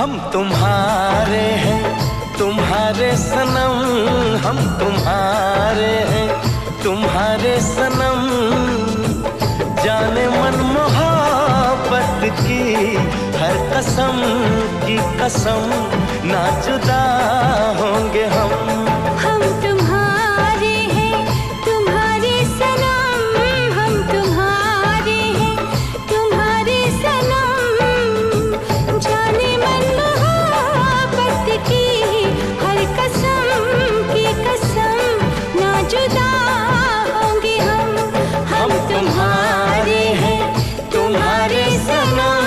हम तुम्हारे हैं, तुम्हारे सनम, हम तुम्हारे हैं, तुम्हारे सनम। जाने मन मोहब्बत की हर कसम की कसम, ना जुदा होंगे हम। हम तुम्हारे हैं, तुम्हारे सनम, हम तुम्हारे हैं, तुम्हारे सनम। जाने मन मोहब्बत की हर कसम की कसम, ना जुदा होंगे हम। हम तुम्हारे हैं, तुम्हारे सनम।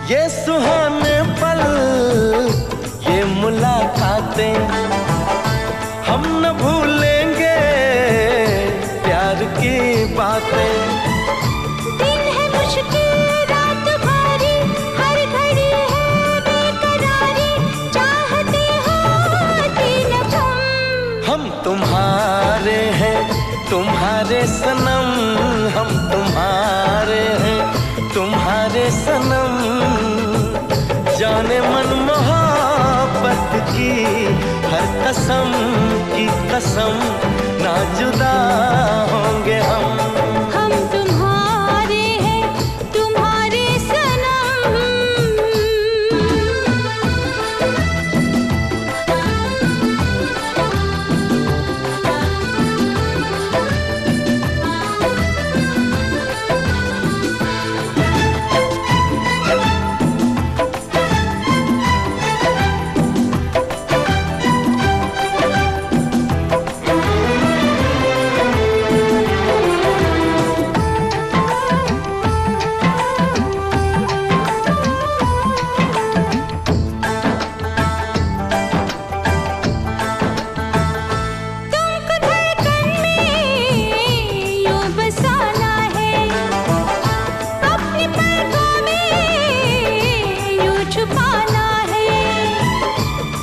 ये सुहाने पल, ये मुलाकातें, हम न भूलेंगे प्यार की बातें। दिन है मुश्किल, रात भारी, हर घड़ी है बेकरारी, चाहते होती न हम तुम्हारे हैं, तुम्हारे सनम, हम तुम्हारे हैं, तुम्हारे सनम। जाने मन मोहब्बत की हर कसम की कसम, ना जुदा होंगे हम। हम तुम्हारे हैं, तुम्हारे सनम।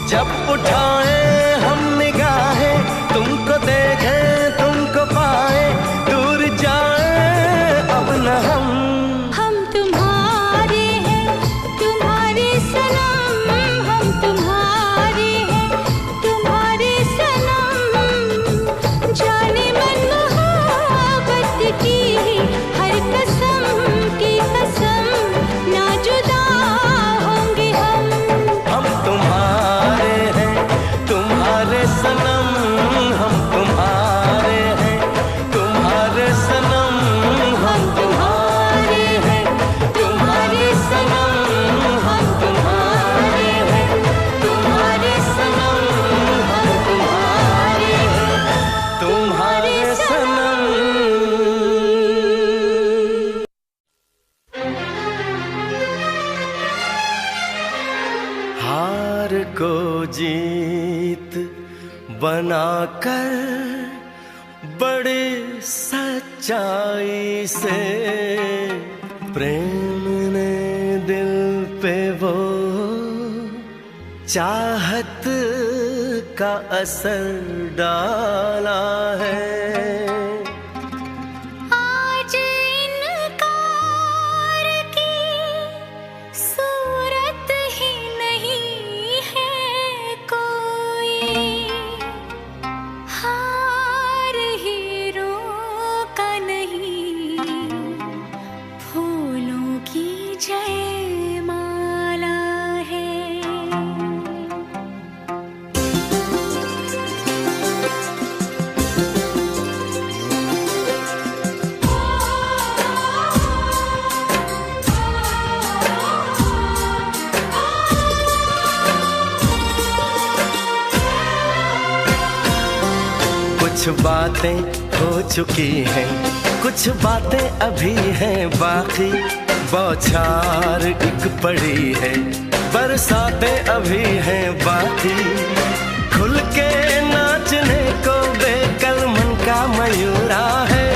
जब उठाए हम निगाहें, तुमको देखें, तुमको पाए, दूर जाए अब न हम। हम तुम्हारे हैं, तुम्हारे सनम, हम तुम्हारे हैं, तुम्हारे सनम। जाने मन मोहब्बत की हर कसम की कसम, ना जुदा होंगे हम। हम तुम्हारे हैं, तुम्हारे सनम, हम तुम्हारे हैं, तुम्हारे सनम। हम तुम्हारे हैं, तुम्हारे सनम, हम तुम्हारे हैं, तुम्हारे सनम। हम तुम्हारे हैं, तुम्हारे सनम। हार को जीत बनाकर बड़े सच्चाई से, प्रेम ने दिल पे वो चाहत का असर डाला है। आज इनकार की सूरत ही नहीं है कोई, हार हीरों का नहीं, फूलों की जयमाला है। कुछ बातें हो चुकी हैं, कुछ बातें अभी हैं बाकी, बौछार एक पड़ी है, बरसातें अभी हैं बाकी। खुल के नाचने को बेकल मन का मयूरा है,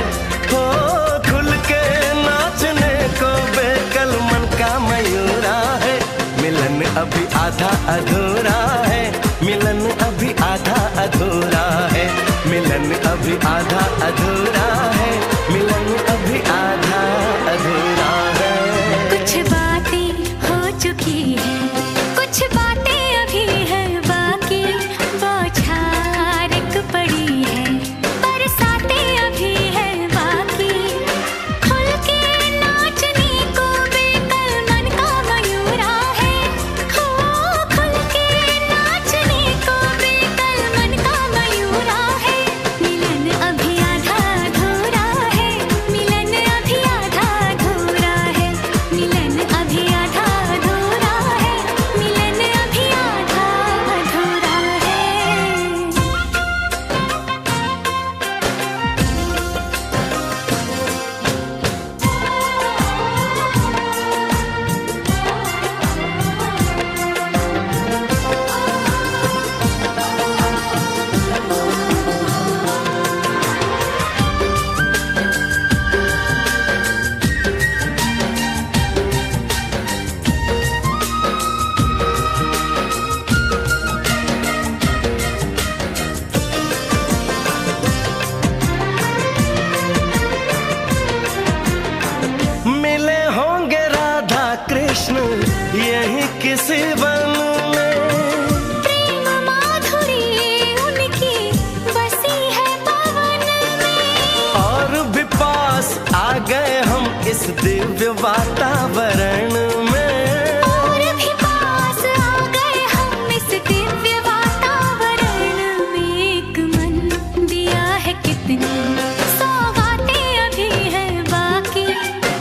हो खुल के नाचने को बेकल मन का मयूरा है। मिलन अभी आधा अधूरा है, मिलन अभी आधा अधूरा है, मिलन अभी आधा अधूरा है, मिलन अभी आधा अधूरा है। कुछ बातें हो चुकी हैं, कुछ बातें अभी है बाकी, बौछार एक पड़ी है, बरसातें अभी है बाकी। खुल के नाचने को बेकल मन का मयूरा है, हो खुल के नाचने को बेकल मन का मयूरा है। मिलन अभी आधा अधूरा है, मिलन अभी आधा अधूरा है, मिलन अभी आधा अधूरा है, मिलन अभी आधा अधूरा है। मिले होंगे राधा कृष्ण यही किसी वन में, प्रेम माधुरी उनकी बसी है पवन में, और भी पास आ गए हम इस दिव्य वातावरण में। और भी पास आ गए हम इस दिव्य वातावरण में। एक मन दिया है कितनी सौगातें अभी है बाकी,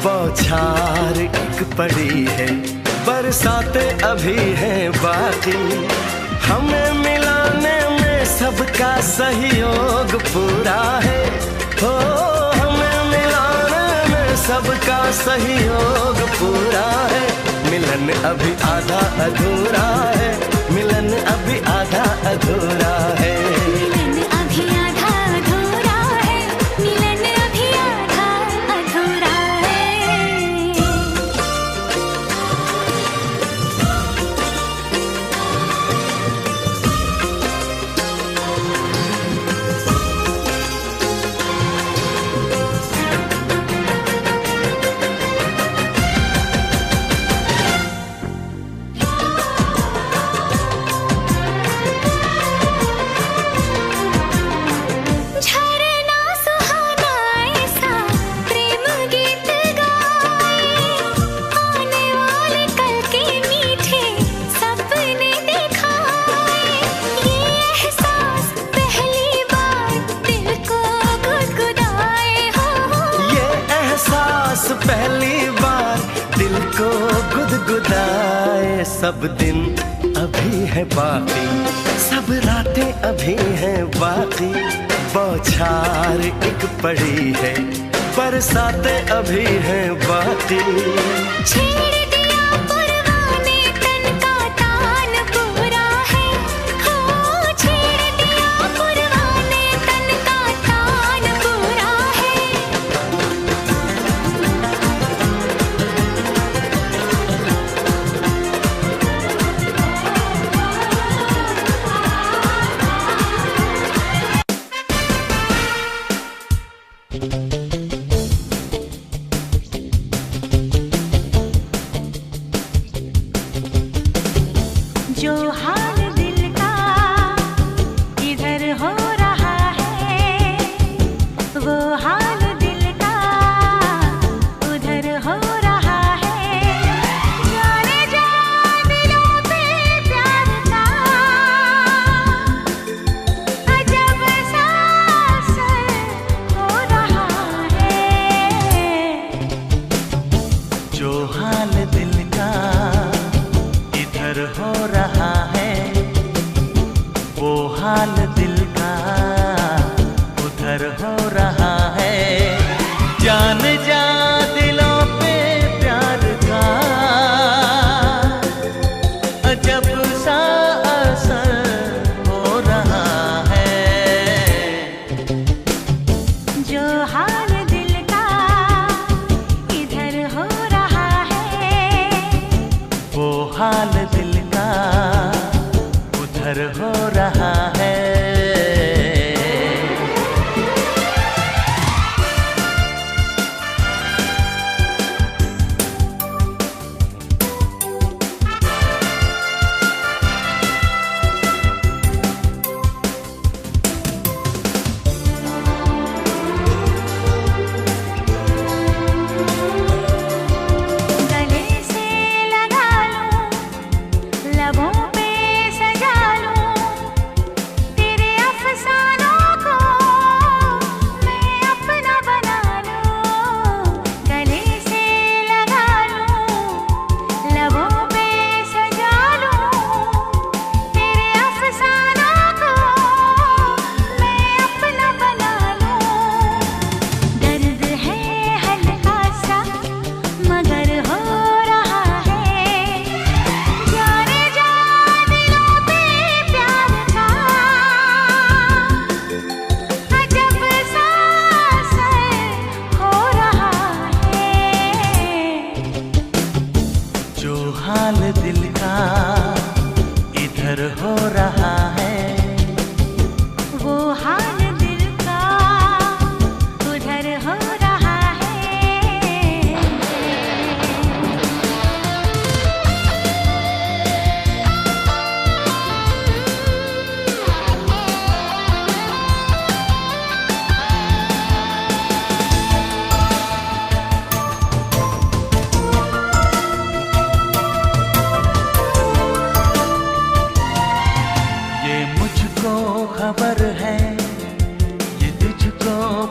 बौछार एक पड़ी है, बरसातें अभी हैं बाकी। हमें मिलाने में सबका सहयोग पूरा है, हो हमें मिलाने में सबका सहयोग पूरा है। मिलन अभी आधा अधूरा है, मिलन अभी आधा अधूरा है। मिलन अभी आधा अधूरा है, मिलन अभी आधा अधूरा है। झरना सुहाना ऐसा प्रेम गीत गाए, आने वाले कल के मीठे सपने दिखाए। ये एहसास पहली बार दिल को गुदगुदाए, हो ये एहसास पहली बार दिल को गुदगुदाए। सब दिन अभी है बाकी, सब रातें अभी हैं बाकी। बौछार एक पड़ी है, बरसातें अभी हैं बाकी। छेड़ दिया परवाने तन का तान पूरा है, हो छेड़ दिया परवाने तन का तान पूरा है। जो हाल दिल का इधर हो रहा है, वो हाल दिल का उधर हो रहा है। जाने जा दिलों पे प्यार का अजब सा असर हो रहा है। जो हाल दिल का इधर हो रहा है, वो हाल दिल का उधर हो रहा है।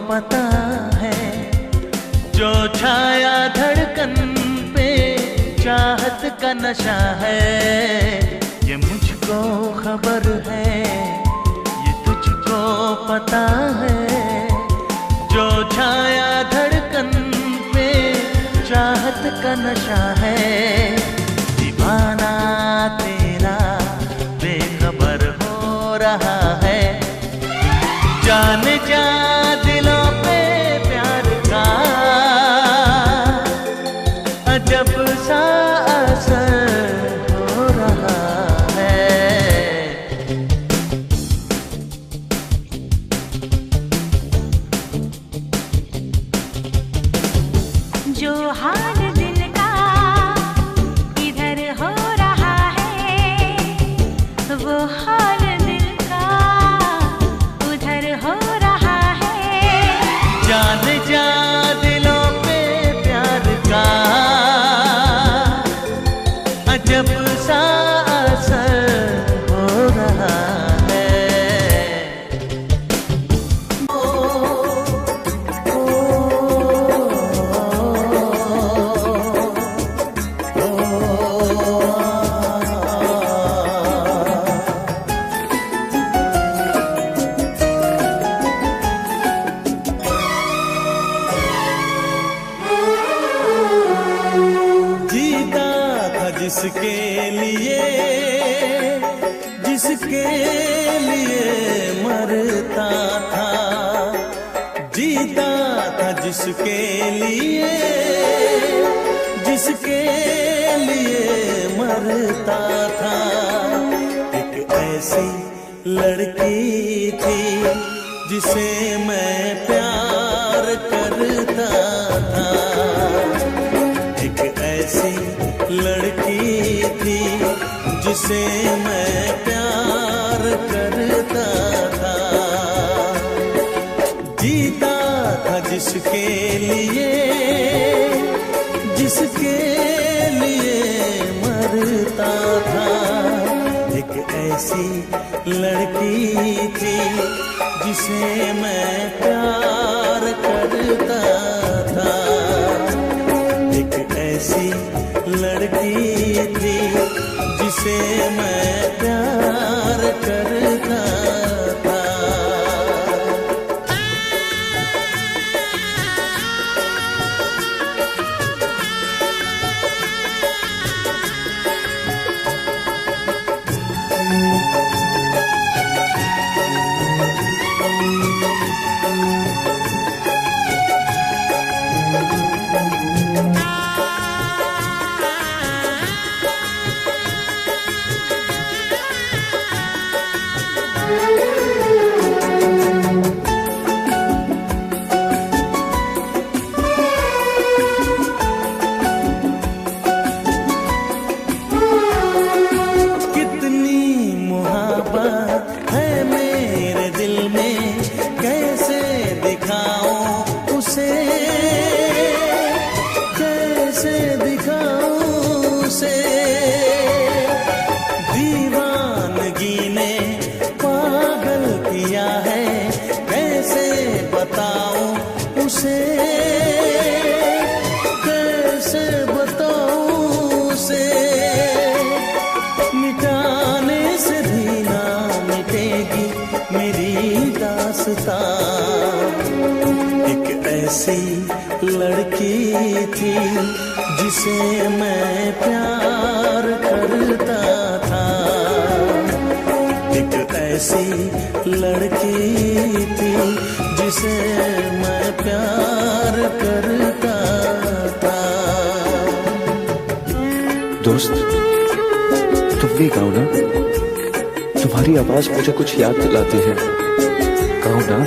पता है, जो छाया धड़कन पे चाहत का नशा है, ये मुझको खबर है, ये तुझको पता है। जो छाया धड़कन पे चाहत का नशा है, दीवाना तेरा बेखबर हो रहा है। जान जा दिलों पे प्यार का अजब सा असर हो रहा है। जो हाल दिल का इधर हो रहा है, वो हाल दिल का उधर हो रहा है। जान जा दिलों पे प्यार का अजब सा असर हो रहा है। जीता था जिसके लिए मरता था। जीता था जिसके लिए मरता था। एक ऐसी लड़की थी जिसे मैं प्यार करता था। एक ऐसी लड़की थी जिसे मैं प्यार करता था। जीता था जिसके लिए मरता था। एक ऐसी लड़की थी जिसे मैं प्यार करता था। एक ऐसी लड़की थी जिसे मैं प्यार करता था। एक ऐसी लड़की थी जिसे मैं प्यार करता था। एक ऐसी लड़की थी जिसे मैं प्यार करता था। दोस्त, तुम भी गाओ ना, तुम्हारी आवाज मुझे कुछ याद दिलाती है। गाओ ना।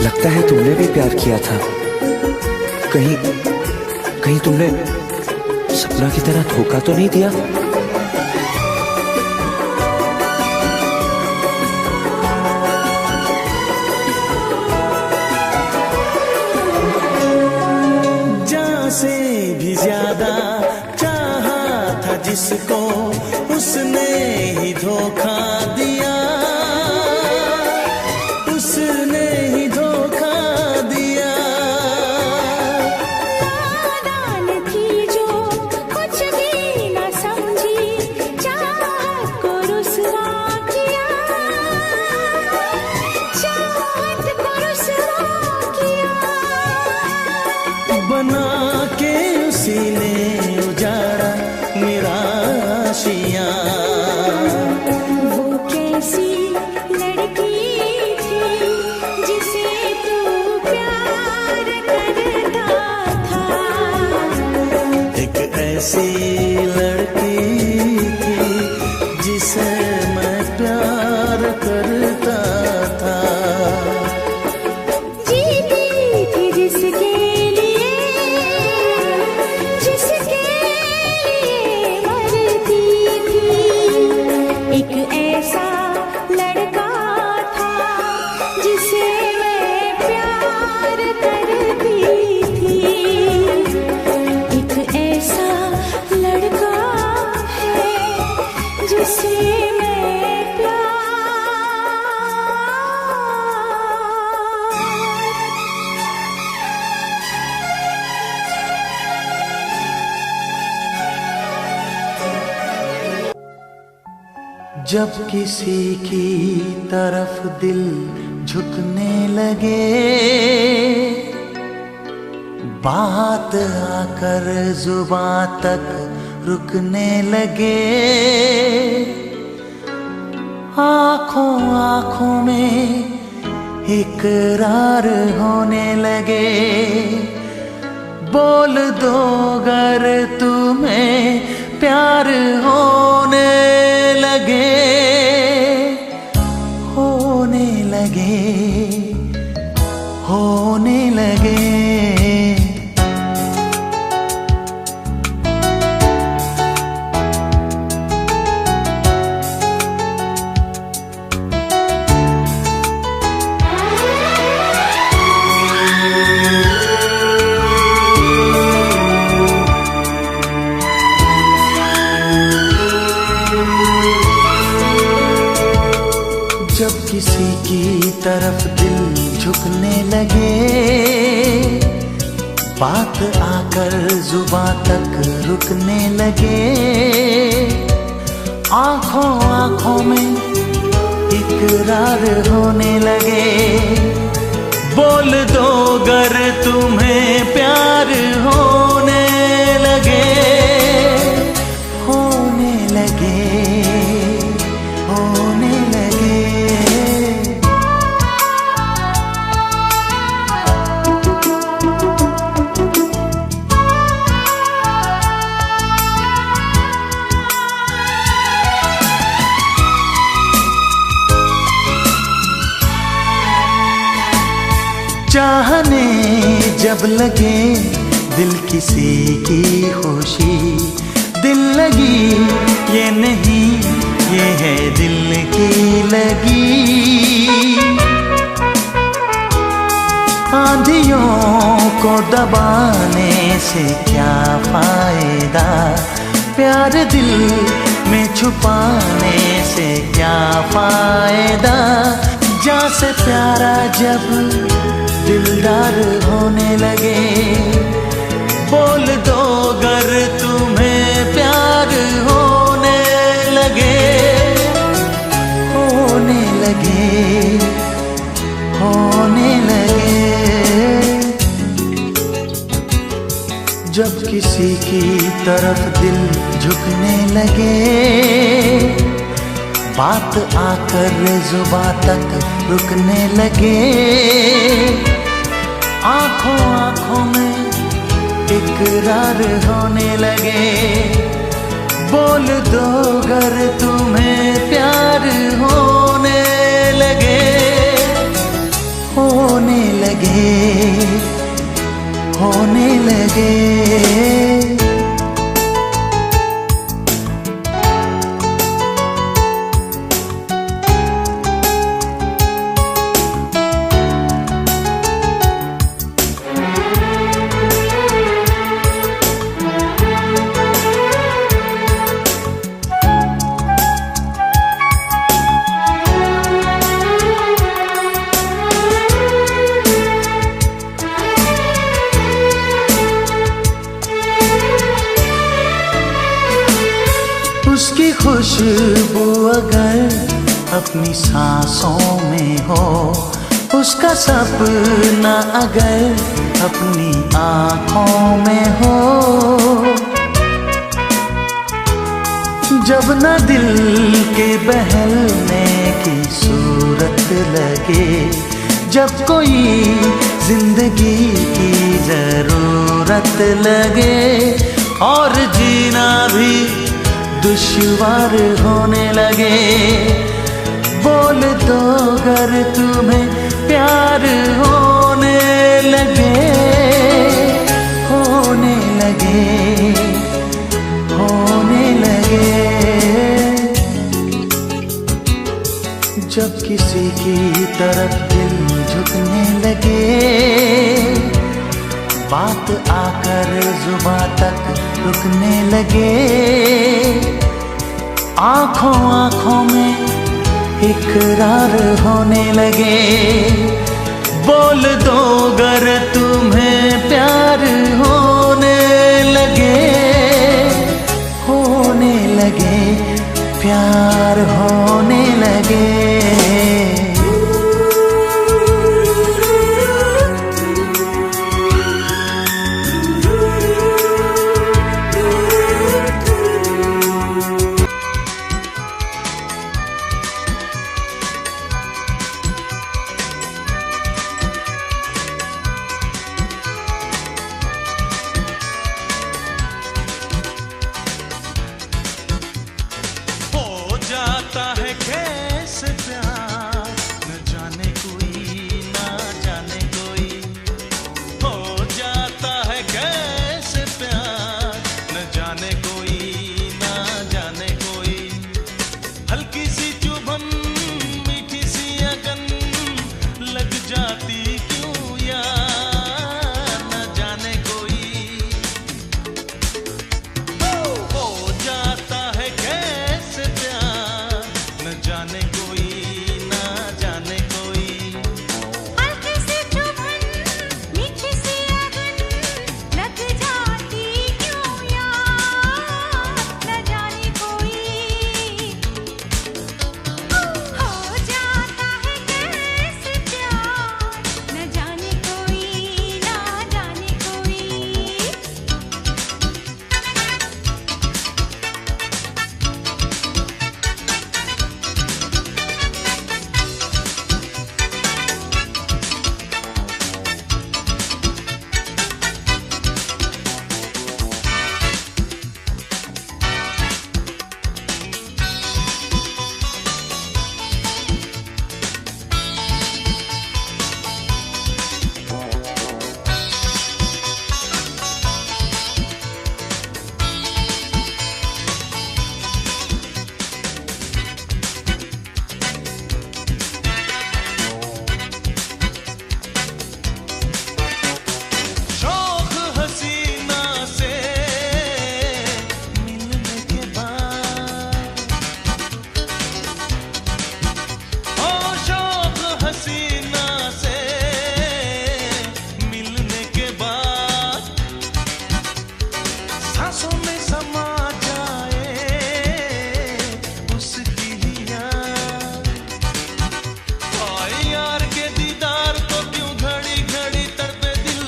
लगता है तुमने भी प्यार किया था। कहीं कहीं तुमने सपना की तरह धोखा तो नहीं दिया? जान से भी ज्यादा चाहा था जिसको, उसने ही धोखा दिया, उसने ही धोखा दिया। नादान थी जो कुछ भी न समझी, चाहत को रुसवा किया, चाहत को रुसवा किया। बना के उसी ने उजाड़ा मेरा आशियाँ। वो कैसी लड़की थी जिसे तू प्यार करता था। एक ऐसी लड़की थी जिसे मैं प्यार करता था। जीती थी जिसके लिए, जिसके लिए मरती थी। एक ऐसा लड़का था जिसे मैं प्यार करती थी। एक ऐसा लड़का है जिसे मैं प्यार। जब किसी की तरफ दिल झुकने लगे, बात आकर जुबां तक रुकने लगे, आंखों आंखों में इकरार होने लगे। बोल दो अगर तुम्हें प्यार होने लगे, होने लगे, होने लगे। जब किसी की तरफ दिल झुकने लगे, बात आकर जुबां तक रुकने लगे, आंखों आंखों में इकरार होने लगे। बोल दो अगर तुम्हें प्यार होने लगे, होने लगे, होने लगे। चाहने जब लगे दिल किसी की खुशी, दिल लगी ये नहीं ये है दिल की लगी। आंधियों को दबाने से क्या फायदा, प्यार दिल में छुपाने से क्या फायदा। जा से प्यारा जब दिलदार होने लगे, बोल दो अगर तुम्हें प्यार होने लगे, होने लगे, होने लगे। जब किसी की तरफ दिल झुकने लगे, बात आकर जुबां तक रुकने लगे, आंखों आंखों में इकरार होने लगे। बोल दो अगर तुम्हें प्यार होने लगे, होने लगे। होने लगे। उसकी खुशबू अगर अपनी सांसों में हो, उसका सपना अगर अपनी आँखों में हो, जब न दिल के बहलने की सूरत लगे, जब कोई जिंदगी की जरूरत लगे और जीना भी दुश्वार होने लगे, बोल दो अगर तुम्हें प्यार होने लगे, होने लगे, होने लगे। जब किसी की तरफ दिल झुकने लगे, बात आकर जुबां तक रुकने लगे, आंखों आंखों में इकरार होने लगे, बोल दो अगर तुम्हें प्यार होने लगे, होने लगे, प्यार होने लगे। जाता है कैसे प्यार, न जाने कोई, ना जाने कोई। हो जाता है कैसे प्यार, न जाने कोई, ना जाने कोई। हल्की सी चुभन, मीठी सी अगन लग जाती क्यों यार, न जाने कोई। हो जाता है कैसे प्यार, न जाने कोई, ना जाने कोई। हल्की सी चुभन, मीठी सी अगन लग जाती क्यों यार, न जाने कोई। हो जाता है कैसे प्यार, न जाने कोई, ना जाने कोई। शौक हसीना से मिलने के बाद, ओ शौक हसीना से मिलने के बाद, सांसों में समा जाए उसकी ही याद। आए यार के दीदार को क्यों घड़ी घड़ी तड़पे दिल,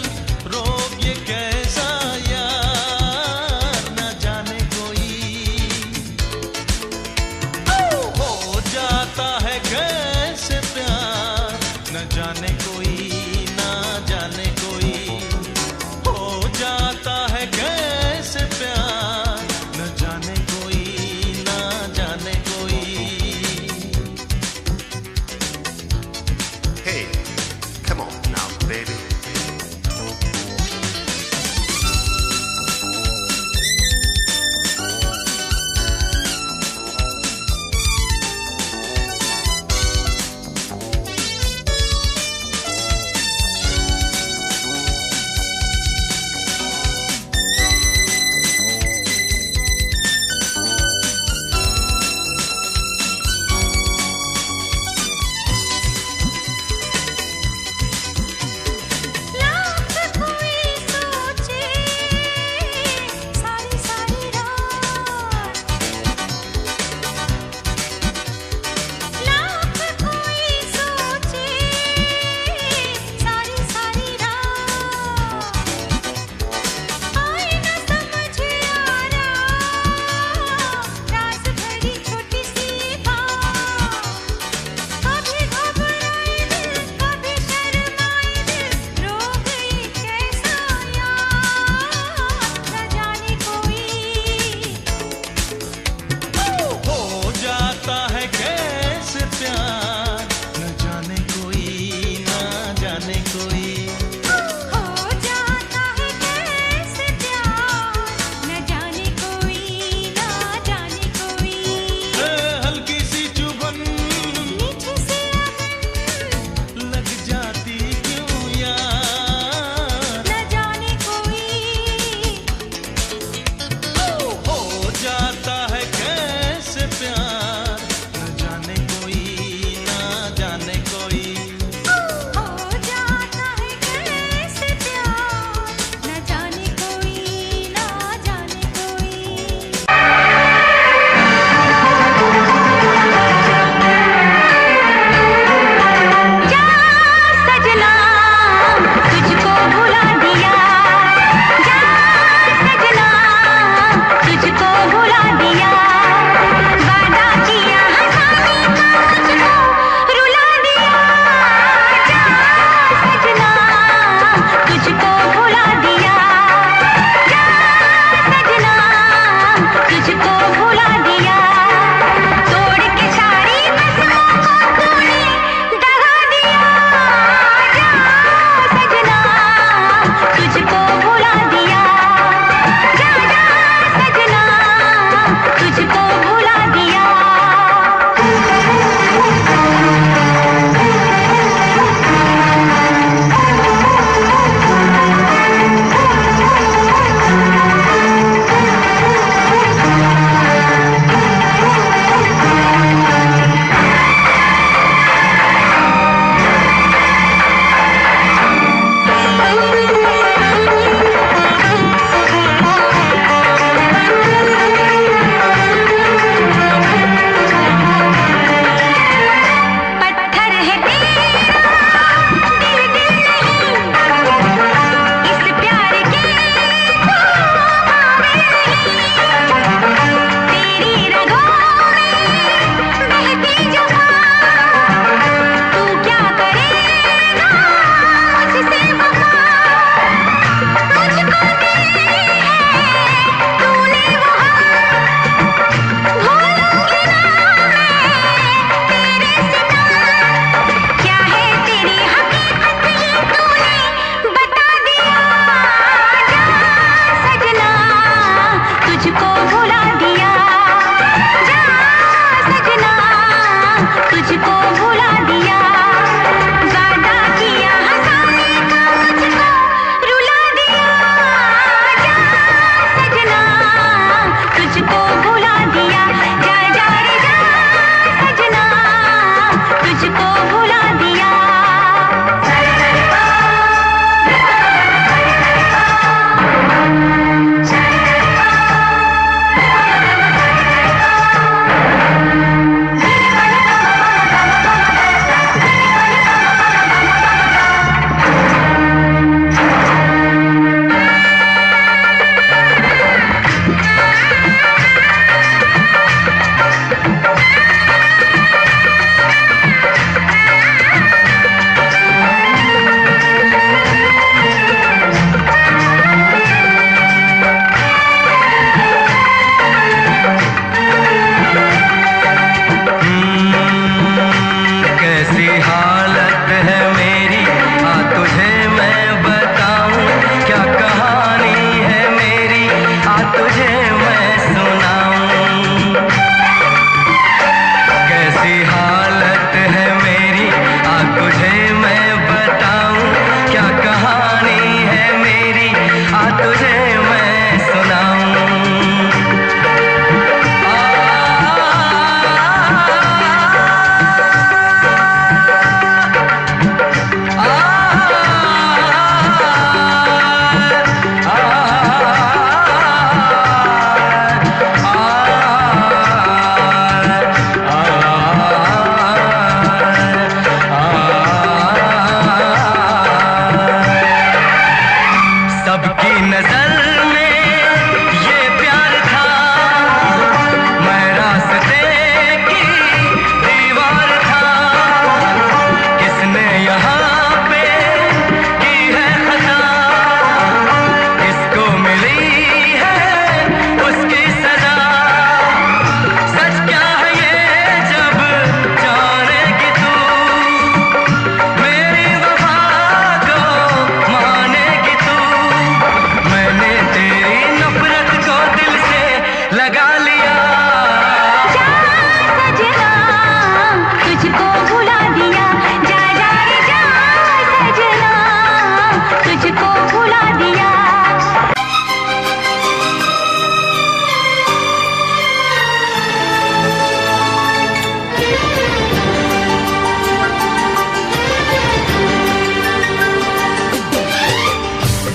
रोग ये कैसा यार, न जाने कोई। हो जाता है कैसे प्यार, न जाने कोई, ना जाने कोई। हो जाता है कैसे प्यार, न जाने कोई, ना जाने कोई। Hey, come on now, baby.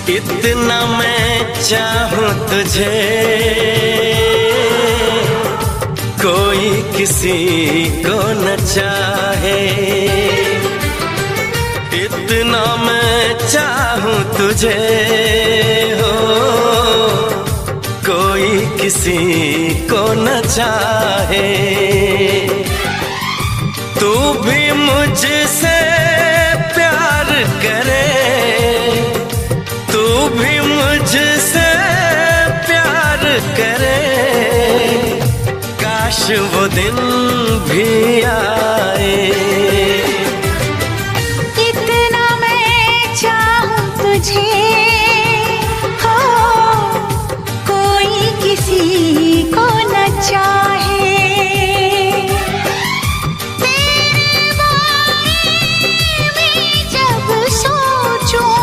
इतना मैं चाहूं तुझे, कोई किसी को न चाहे। इतना मैं चाहूं तुझे हो, कोई किसी को न चाहे। तू भी मुझसे प्यार करे, तू भी मुझसे प्यार करे। काश वो दिन भी आए। इतना मैं चाहूं तुझे हो, कोई किसी को न चाहे। तेरे बारे में जब सोचूं,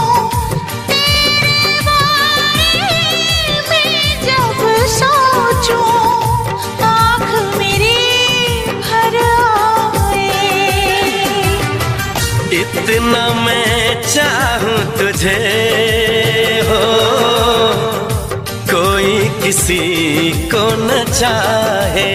तेरे बारे में जब सोचूं, आँख मेरी भर आए। इतना मैं चाहूं तुझे हो, कोई किसी को न चाहे।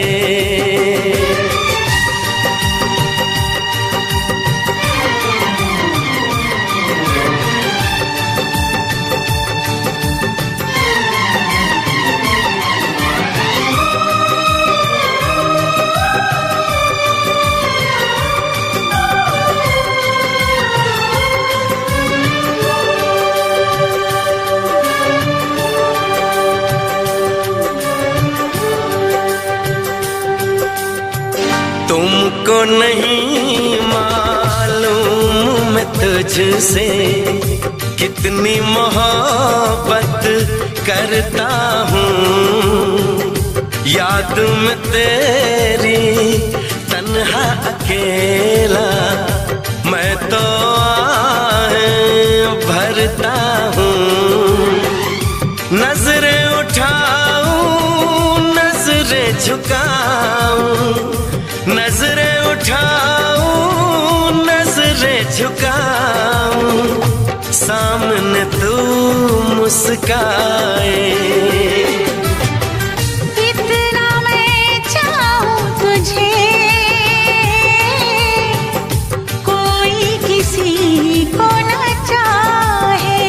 तुमको नहीं मालूम मैं तुझसे कितनी मोहब्बत करता हूँ। याद में तेरी तन्हा अकेला मैं तो आहें भरता हूँ। नजरें उठाऊं, नजरें झुकाऊं, नजरें उठाऊं, नजरें झुकाऊं, सामने तू मुस्काए। इतना मैं चाहूं तुझे, कोई किसी को न चाहे।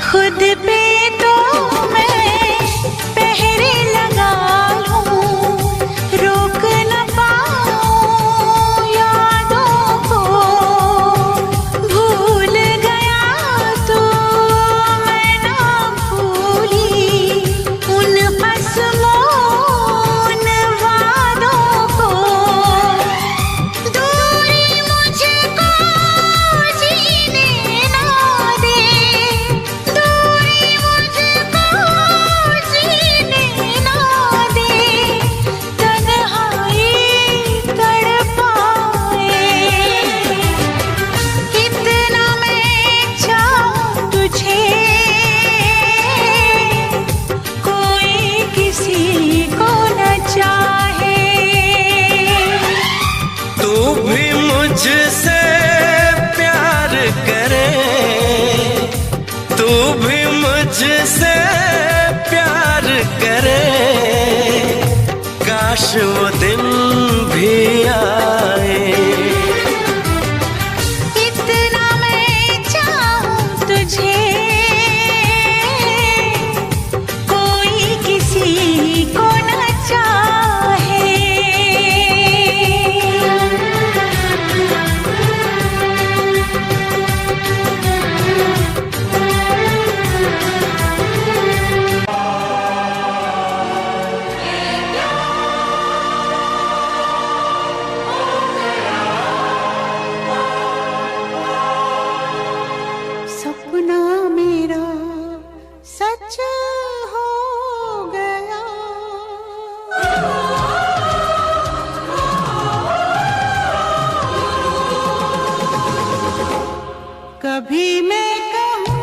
खुद पे तो मैं पहरे लगा लूं, रोक न पाऊं यादों को। भूल गया तो मैं ना भूली उन कसमों, उन वादों को। दूरी मुझको जीने ना दे, दूरी मुझको जीने ना दे, तन्हाई तड़पाए। इतना मैं चाहूं तुझे, कोई किसी को न चाहे। तू भी मुझसे प्यार करे, तू भी मुझसे प्यार करे। काश वो दिन भी आए। इतना मैं चाहूं तुझे, कोई किसी को न चाहे। कभी मैं कहूँ,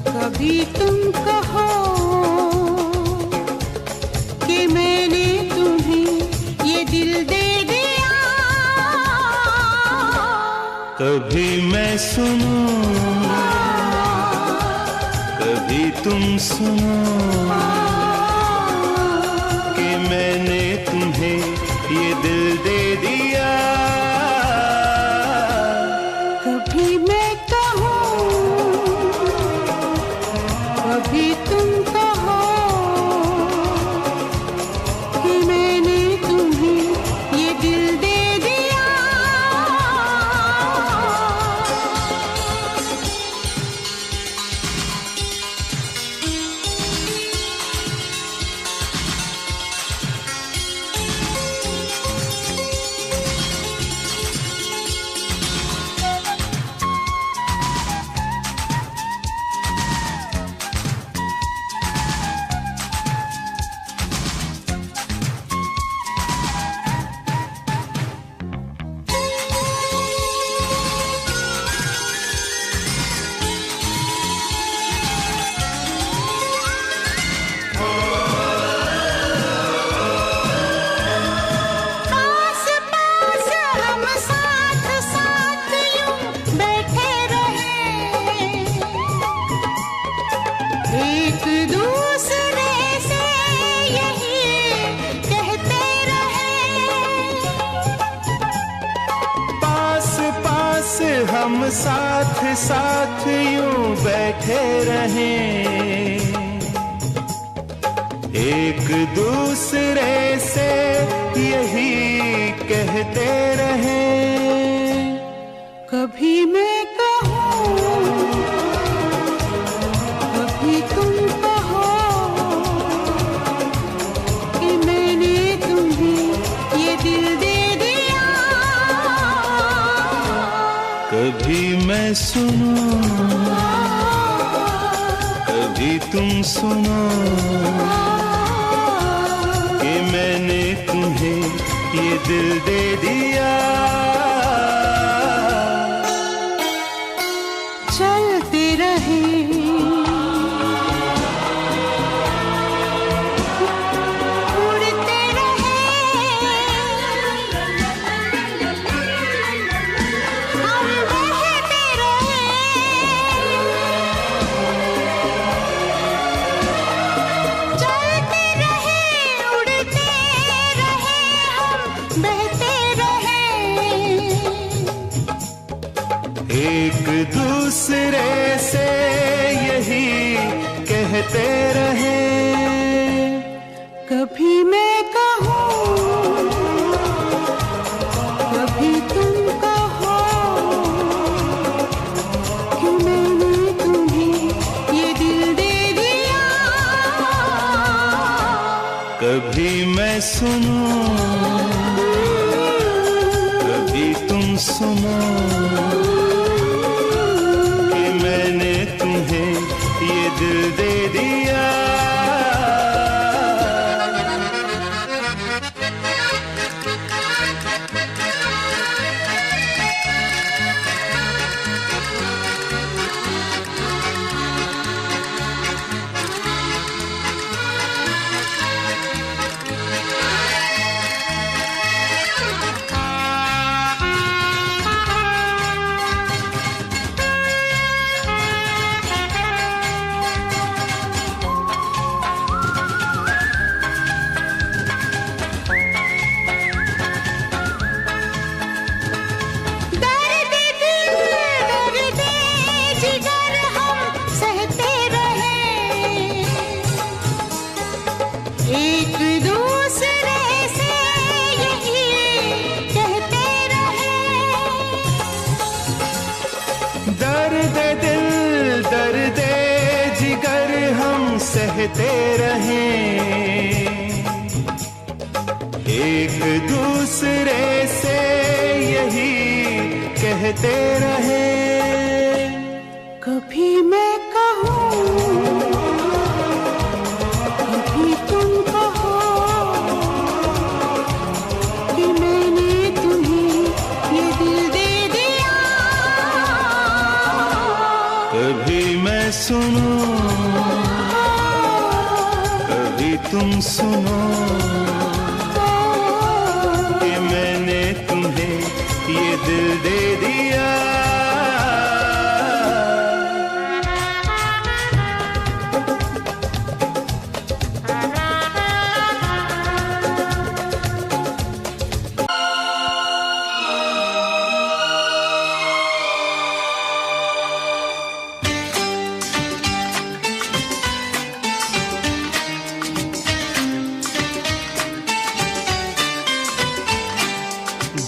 कभी तुम कहो कि मैंने तुम्हें ये दिल दे दिया। कभी मैं सुनूं, कभी तुम सुनो कि मैंने तुम्हें ये दिल दे दिया। कभी मैं कहूँ, कभी तुम कहो कि मैंने तुम्हें ये दिल दे दिया। एक दूसरे से यही कहते रहे, पास पास हम साथ साथ यूं बैठे रहें, एक दूसरे से यही कहते रहें। कभी मैं कहूँ, कभी तुम कहो कि मैंने तुम्हें ये दिल दे दिया। कभी मैं सुनूं, कभी तुम सुनो कि मैंने तुम्हें ये दिल दे दिया। चलते रहे, उड़ते रहे, हम बहते रहे, चलते रहे, उड़ते रहे, हम बहते रहे, एक दूसरे से यही कहते रहे। कभी मैं कहूँ, कभी तुम कहो कि मैंने तुम्हें ये दिल दे दिया। कभी मैं सुनूं, कभी तुम सुनो कि मैंने तुम्हें ये दिल दे दिया। दर्द दिल, दर्द जिगर हम सहते रहे, एक दूसरे से यही कहते रहे। दर्द दिल, दर्द जिगर हम सहते रहें, एक दूसरे से यही कहते रहें। कभी मैं कहूँ, कभी तुम कहो कि मैंने तुम्हें ये दिल दे दिया। सुनो, कभी तुम सुनो कि मैंने तुम्हें ये दिल दे दिया।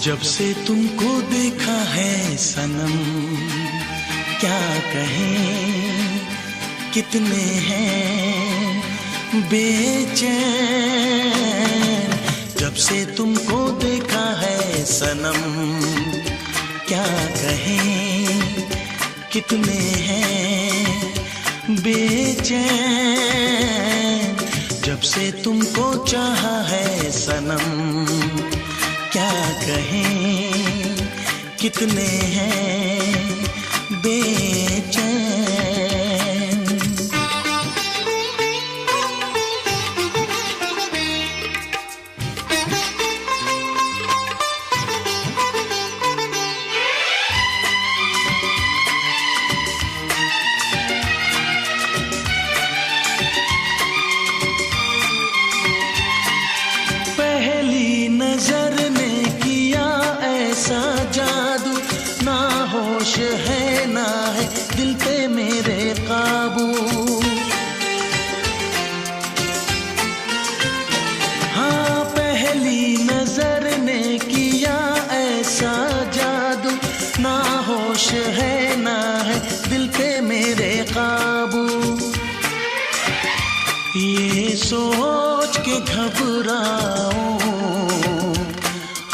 जब से तुमको देखा है सनम, क्या कहें कितने हैं बेचैन। जब से तुमको देखा है सनम, क्या कहें कितने हैं बेचैन। जब से तुमको चाहा है सनम, क्या कहें कितने हैं बेचैन। पहली नजर ने किया ऐसा जादू, ना होश है ना है दिल पे मेरे काबू। हाँ, पहली नजर ने किया ऐसा जादू, ना होश है ना है दिल पे मेरे काबू। ये सोच के घबराऊं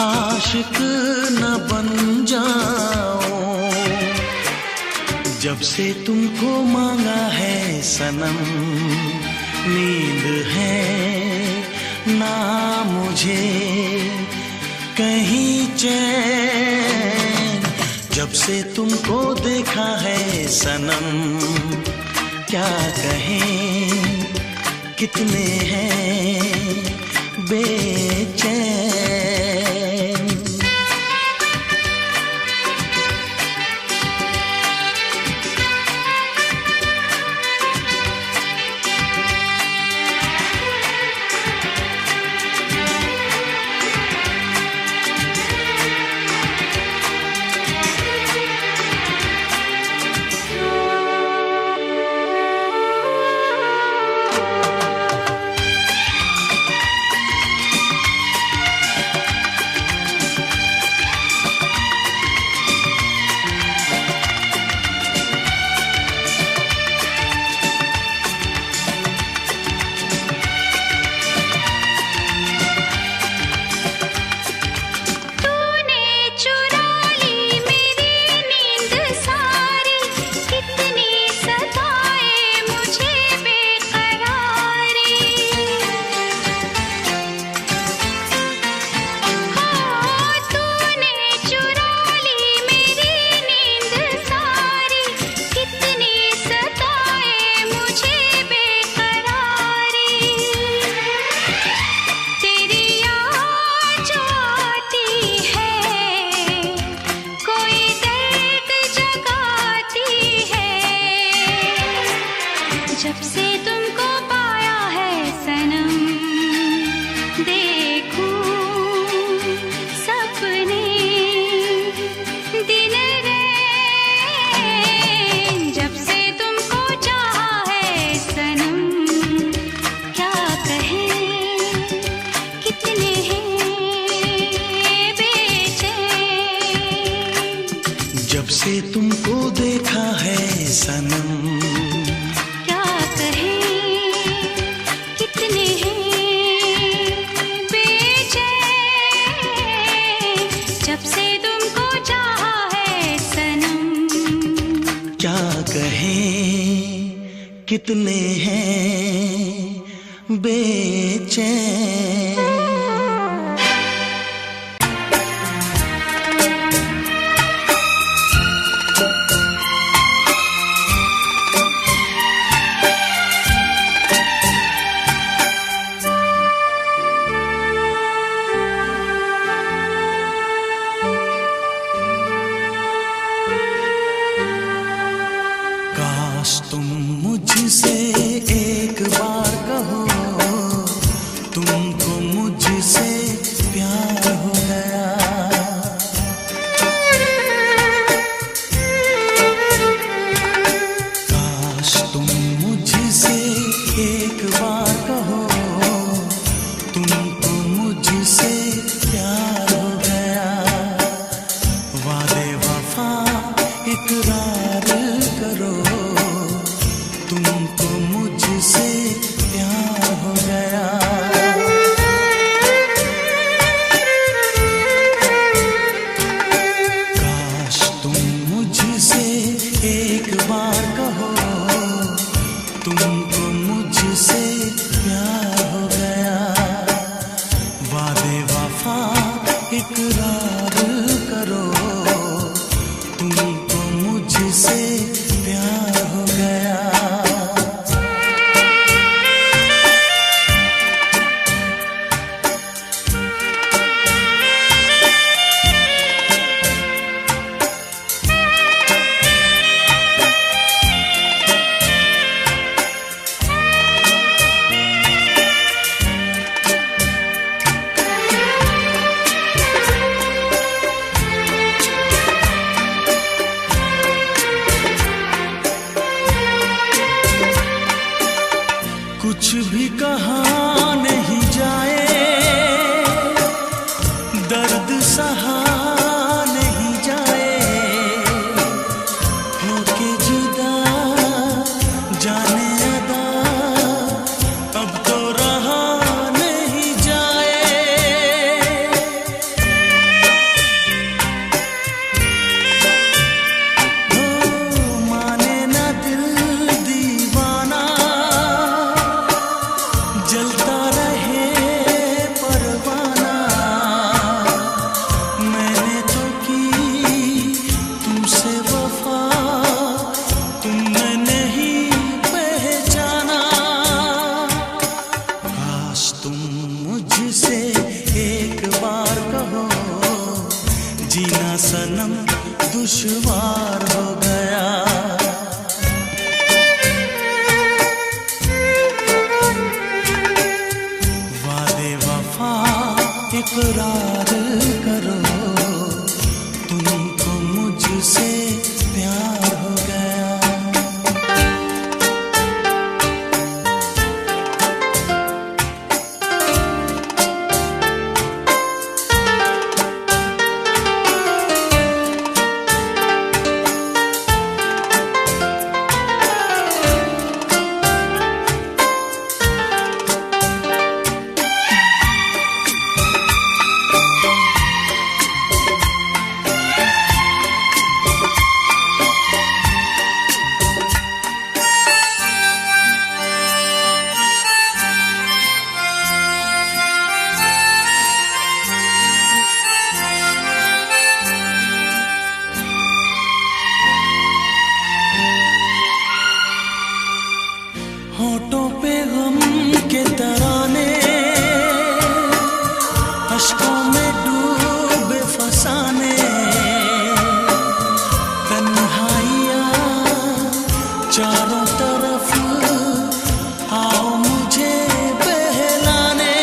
आशिक न बन जाऊं। जब से तुमको मांगा है सनम, नींद है ना मुझे कहीं चैन। जब से तुमको देखा है सनम, क्या कहें कितने हैं बेचैन। जब से तुमको पाया है सनम, देखूं सपने दिन रैन। जब से तुमको चाहा है सनम, क्या कहें कितने हैं बेचैन। जब से तुमको देखा है सनम, कितने हैं बेचैन। वादे वफा इकरार करो, तुमको मुझसे प्यार हो गया। काश तुम मुझसे एक बार कहो, तुमको मुझसे प्यार हो गया। वादे वफा इकरार करो, तुमको मुझसे प्यार हो गया। कुछ भी कहा नहीं जाए, दर्द सहा नहीं जाए, होके जुदा जाने अदा अब तो रहा नहीं जाए। हो माने ना दिल दीवाना, जलता रहे परवाना। मैंने तो की तुमसे वफा, तुमने नहीं पहचाना। काश तुम मुझसे एक बार कहो, जीना सनम दुश्वार हो गया। इकरार करो, तुमको मुझसे प्यार हो गया। होठों पे गम के तराने, अश्कों में डूबे फसाने, तन्हाइयाँ चारों तरफ आओ मुझे बहलाने।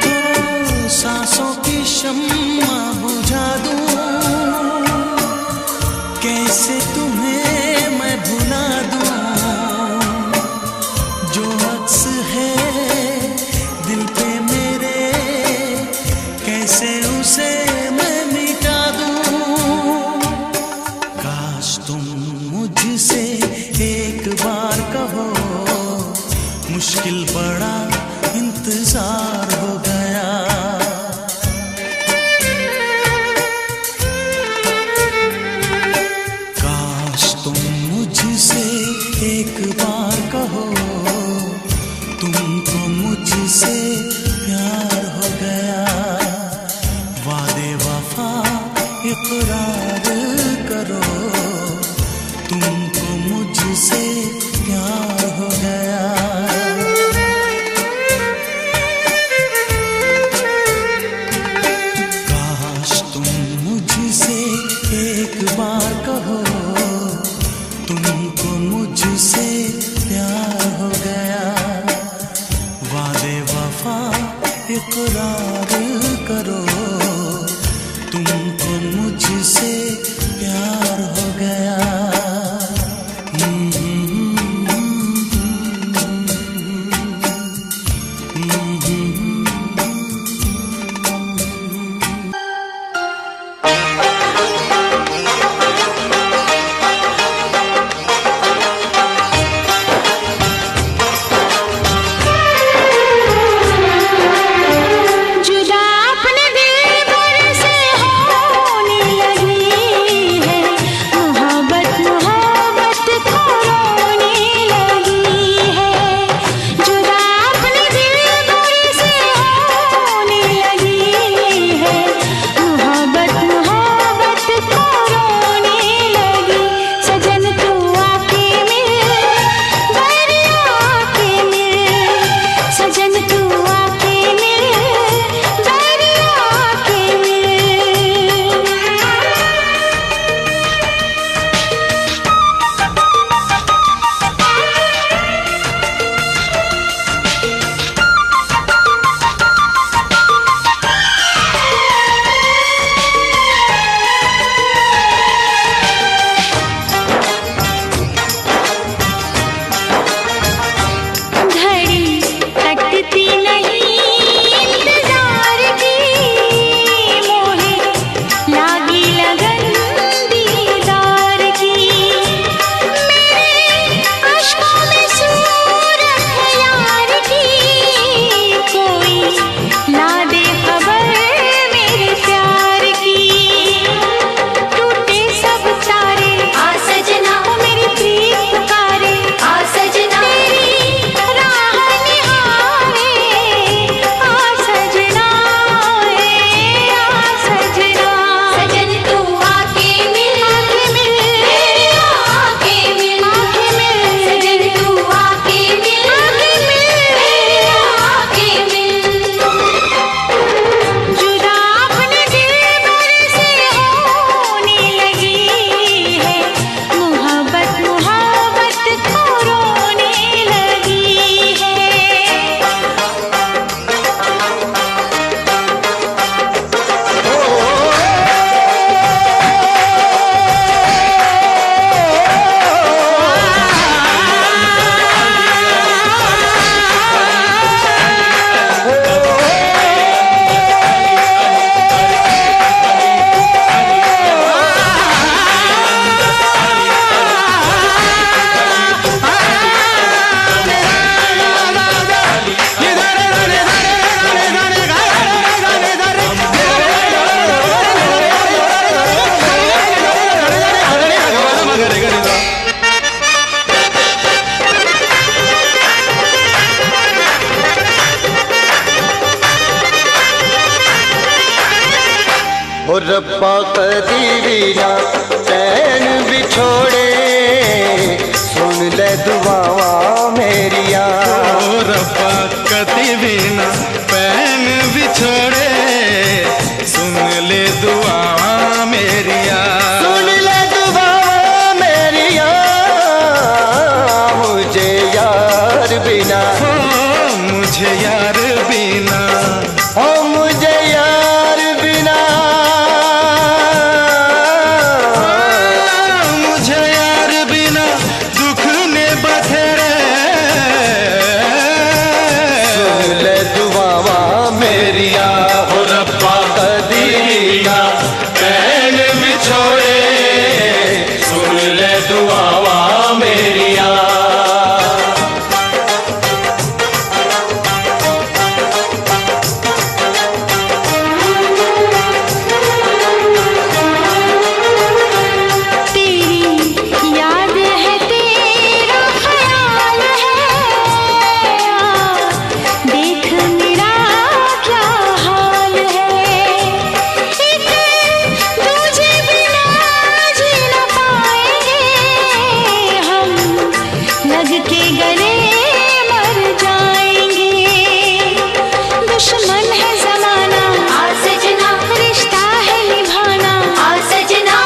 तो सांसों की शम्मा बुझा दूं, कैसे तुम्हें मैं भुला दूं। जो अक्स है दिल पे मेरे, कैसे उसे मैं मिटा दूं। काश तुम मुझसे एक बार कहो, मुश्किल बड़ा इंतजार हो गया। मुझसे एक बार कहो, तुमको मुझसे प्यार हो गया। वादे वफा इकरार करो, तुमको मुझसे प्यार हो गया। काश तुम मुझसे एक बार कहो, तुमको मुझसे प्यार हो गया। वादे वफा इकरार करो, तुमको मुझसे प्यार हो गया। Mm-hmm. ओ रब्बा कदी भी ना चैन बिछोड़े, सुन ले दुआवा मेरिया। ओ रब्बा कदी भी ना पैन बिछोड़े, सुन ले दुआवा मेरिया। सुन ले दुआवा मेरिया, मुझे यार बिना, मुझे यार बिना, ओ मुझे यार बिना, मुझे यार बिना दुख ने बखेरे। सुन ले दुआवा मेरिया, ओ रब्बा कदी ना पैन बिछोड़े, सुन ले दुआवा मेरिया। तेरी याद है, तेरा ख्याल है, देख मेरा क्या हाल है। एक दूजे बिना जी न पाएंगे हम, लग के गले मर जाएंगे। दुश्मन है जमाना, आ सजना, रिश्ता है निभाना, आ सजना,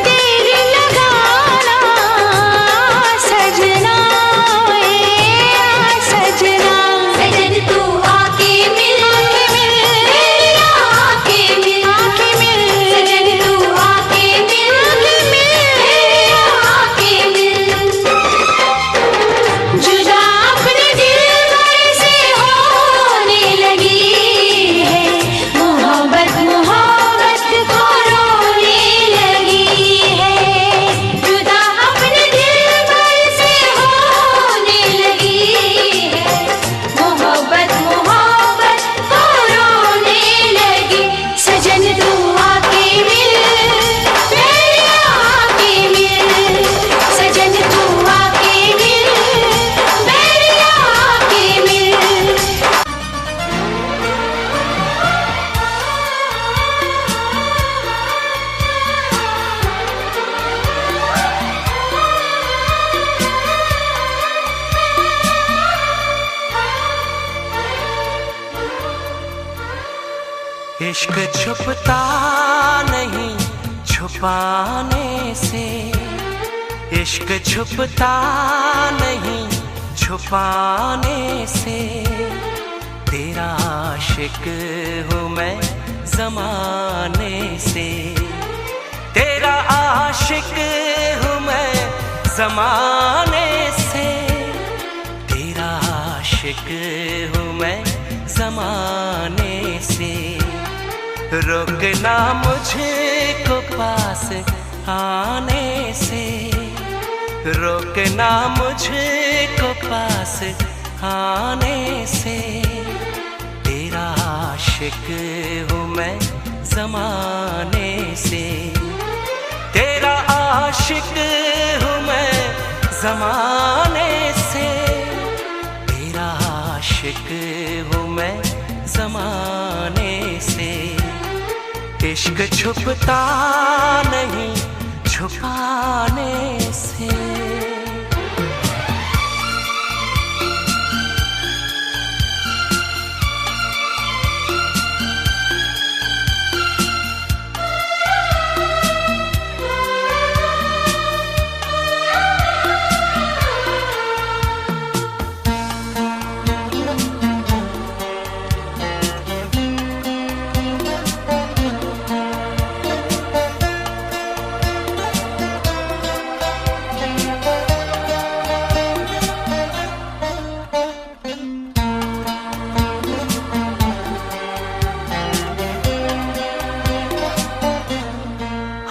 देर लगाना सजना, आ सजना। सजन तू आके मिल, आके मिल, आके मिल, सजन तू आके मिल, आके मिल। जुदा अपने दिल भर से होने लगी है, मोहब्बत मोहब्बत को रोने लगी है। जुदा अपने दिल भर से होने लगी है, मोहब्बत मोहब्बत को रोने लगी। सजन तू आके मिल, मेरे आके मिल, सजन तू आके मिल, मेरे आके मिल। इश्क छुपता नहीं छुपाने से, इश्क छुपता नहीं छुपाने से। तेरा आशिक हूँ मैं जमाने से, तेरा आशिक हूँ मैं जमाने से, तेरा आशिक हूँ मैं जमाने से। रोकना मुझको पास आने से, रोकना मुझको पास आने से। तेरा आशिक हूँ मैं जमाने से, तेरा आशिक हूँ मैं जमाने से, तेरा आशिक हूँ मैं जमाने से। इश्क छुपता नहीं छुपाने से।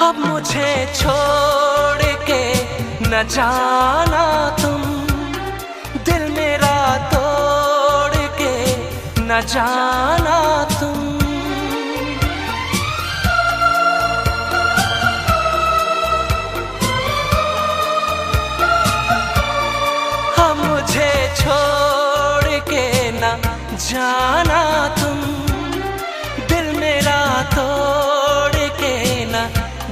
अब मुझे छोड़ के न जाना तुम, दिल मेरा तोड़ के न जाना तुम। अब मुझे छोड़ के न जाना तुम, दिल मेरा तोड़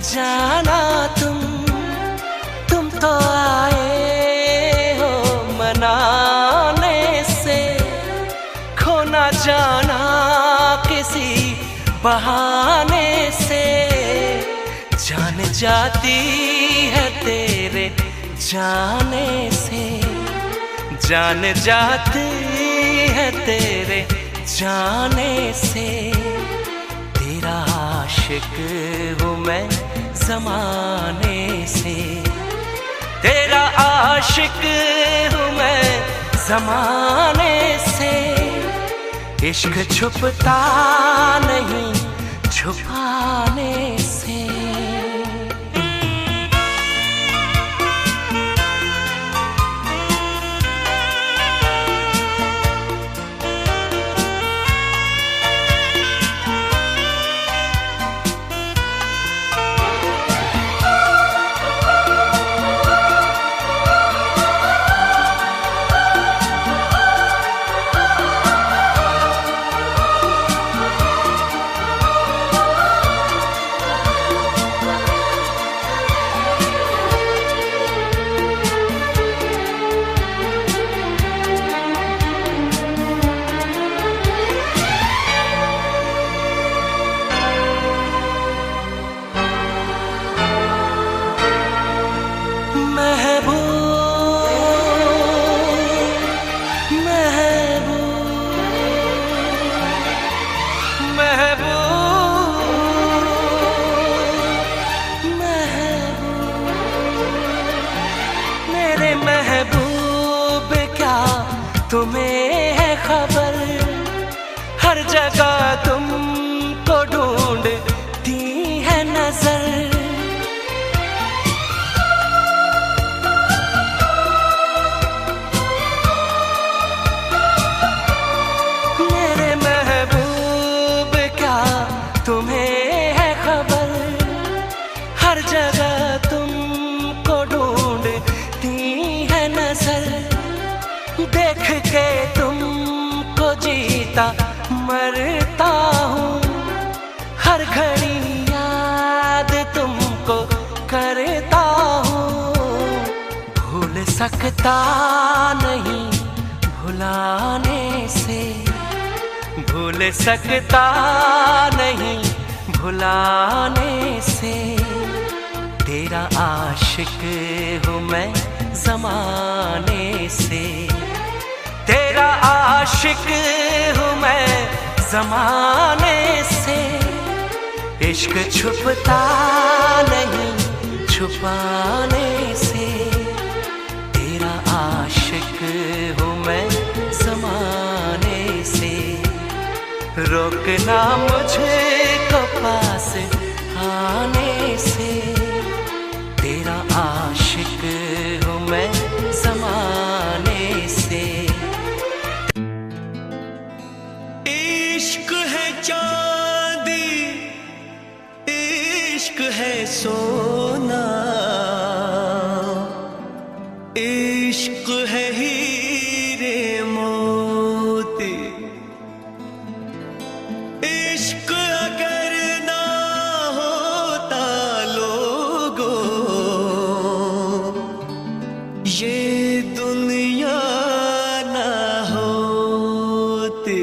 जाना तुम तो आए हो मनाने से, खो ना जाना किसी बहाने से। जान जाती है तेरे जाने से, जान जाती है तेरे जाने से। तेरा आशिक हूँ मैं ज़माने से, तेरा आशिक हूँ मैं ज़माने से। इश्क छुपता नहीं छुपाने से। तुम्हें है खबर, हर जगह तुमको ढूंढती है नजर। मेरे महबूब क्या तुम्हें है खबर, हर जगह तुमको ढूंढती है नजर। देख के तुमको जीता मरता हूँ, हर घड़ी याद तुमको करता हूँ। भूल सकता नहीं भुलाने से, भूल सकता नहीं भुलाने से। तेरा आशिक हूँ मैं ज़माने से, तेरा आशिक हूँ मैं ज़माने से। इश्क छुपता नहीं छुपाने से, तेरा आशिक हूँ मैं ज़माने से। रोकना मुझे को पास आने से, तेरा आशिक हूँ मैं ज़माने से। इश्क है चांदी, इश्क है सोना, इश्क है हीरे मोती। इश्क अगर ना होता लोगों, ये दुनिया ना होती।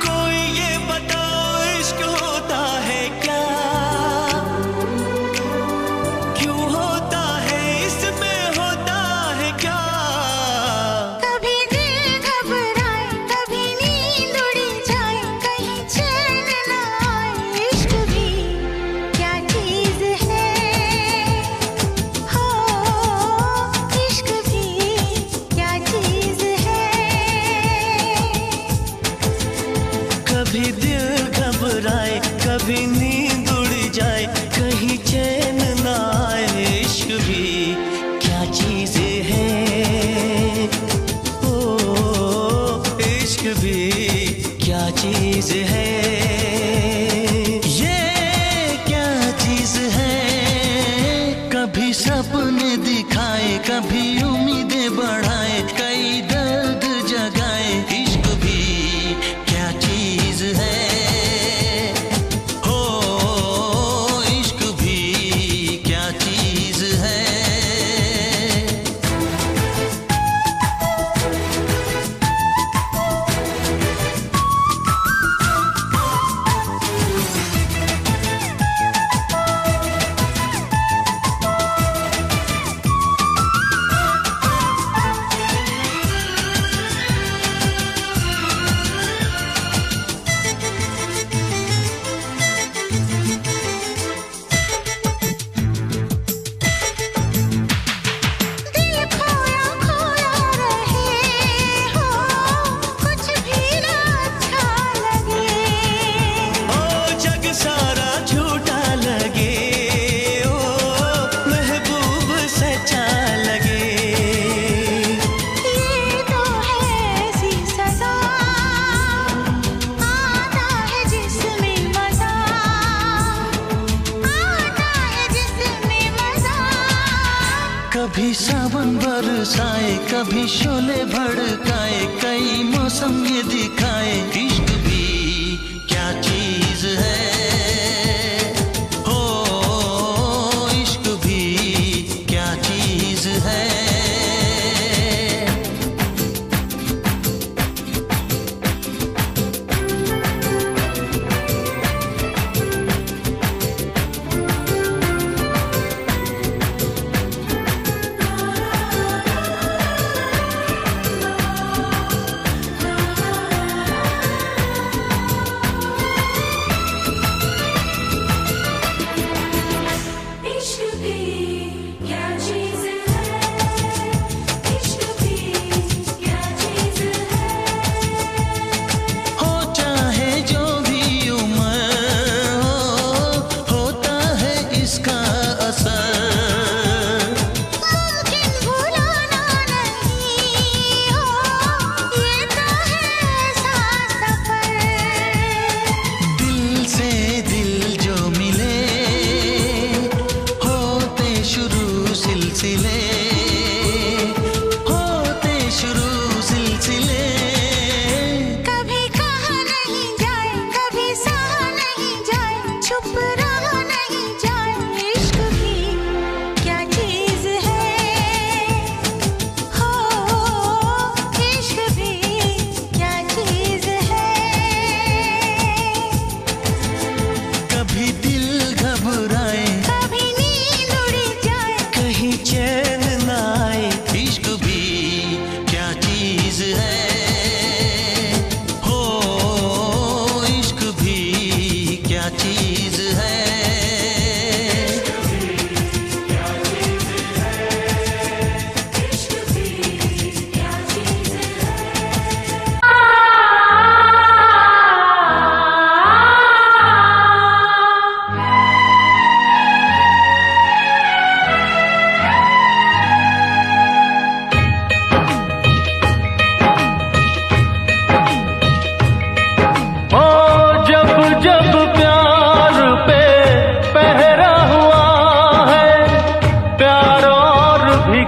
कोई ये बताओ इश्क होता है क्या, क्यों होता है, इसमें होता है क्या। कभी दिल घबराए, कभी नींद उड़ जाए, कहीं चैन न आए। इश्क भी क्या चीज है, हो इश्क भी क्या चीज है। कभी दिल घबराए, कभी नींद उड़ जाए, कहीं चैन ना आए। इश्क भी क्या चीज है, ओ इश्क भी क्या चीज है। ये क्या चीज है, कभी सपने दिखाए, कभी उम्मीदें बढ़ाए, कई दर्द जगाए। इश्क भी क्या चीज है, हो कभी सावन बरसाए, कभी शोले भड़काए, कई मौसम ये दिखाए। इश्क भी क्या चीज है, हो इश्क भी क्या चीज है।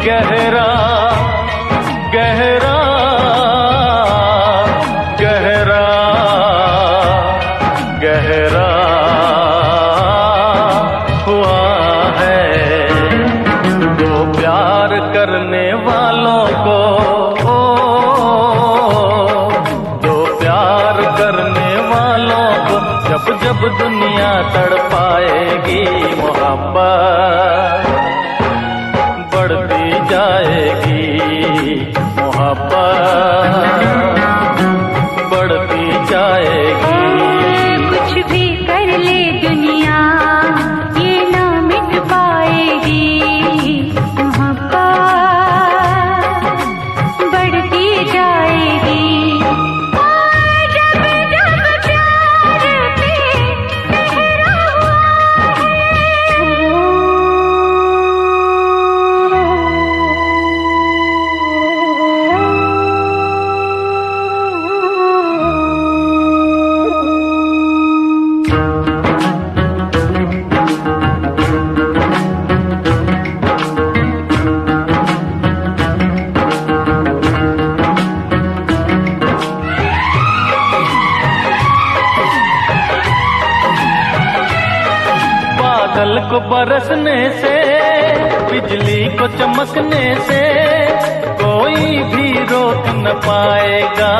गहरा गहरा गहरा गहरा हुआ है। दो प्यार करने वालों को, दो प्यार करने वालों को जब जब दुनिया तड़पाएगी, मोहब्बत बढ़ती जाएगी, मोहब्बत बढ़ती जाएगी। कुछ भी कर ले दुनिया ये ना मिट पाएगी, मोहब्बत बढ़ती जाएगी। जब जब प्यार पे पहरा बादल को बरसने से, बिजली को चमकने से कोई भी रोक न पाएगा,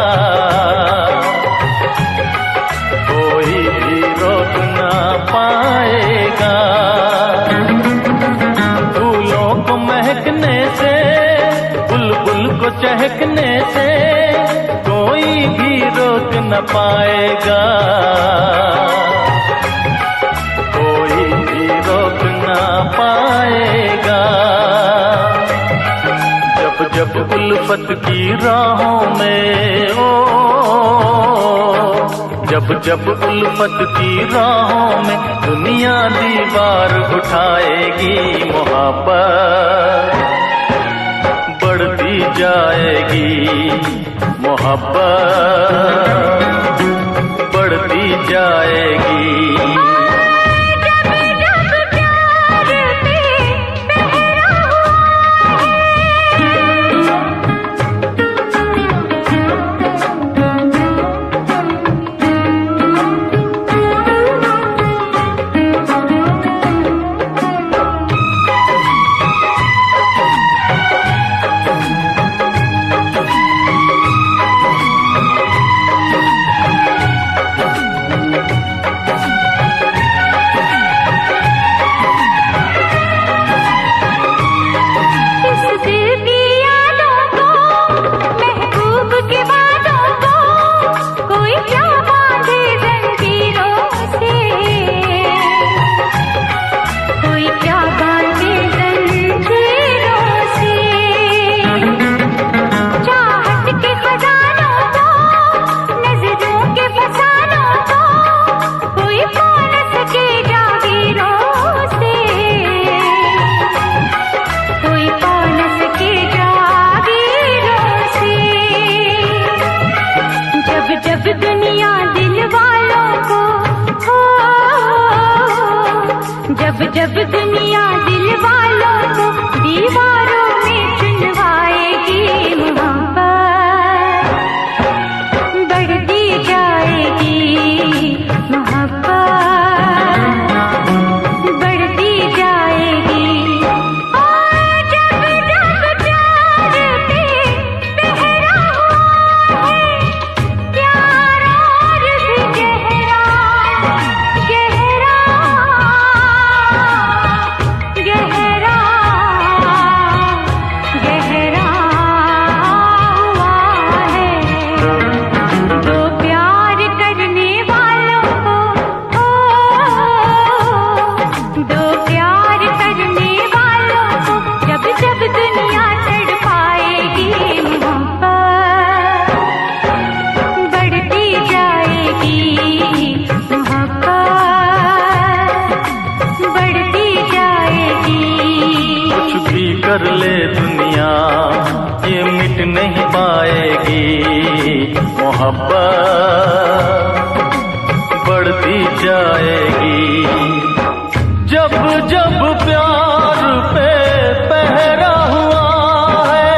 कोई भी रोक न पाएगा। फूलों को महकने से, बुलबुल को चहकने से कोई भी रोक न पाएगा, कोई भी रोक ना पाएगा। जब जब उल्फत की राहों में, जब जब उल्फत की राहों में दुनिया दीवार उठाएगी, मोहब्बत बढ़ती जाएगी, मोहब्बत बढ़ती जाएगी। जब दुनिया दिल वालों को दीवारों में चुनवाएगी, मोहब्बत बढ़ती जाएगी, मोहब्बत बढ़ती जाएगी। और जब जब प्यार पे पहरा हुआ है, प्यार और भी गहरा गहरा गहरा गहरा हुआ है। तो प्यार करने वालों को, दो प्यार करने वालों को जब जब दुनिया तड़पाएगी, मोहब्बत बढ़ती जाएगी, मोहब्बत बढ़ती जाएगी। कुछ भी कर ले दुनिया ये मिट नहीं पाएगी, मोहब्बत बढ़ती जाएगी। जब जब प्यार पे पहरा हुआ है,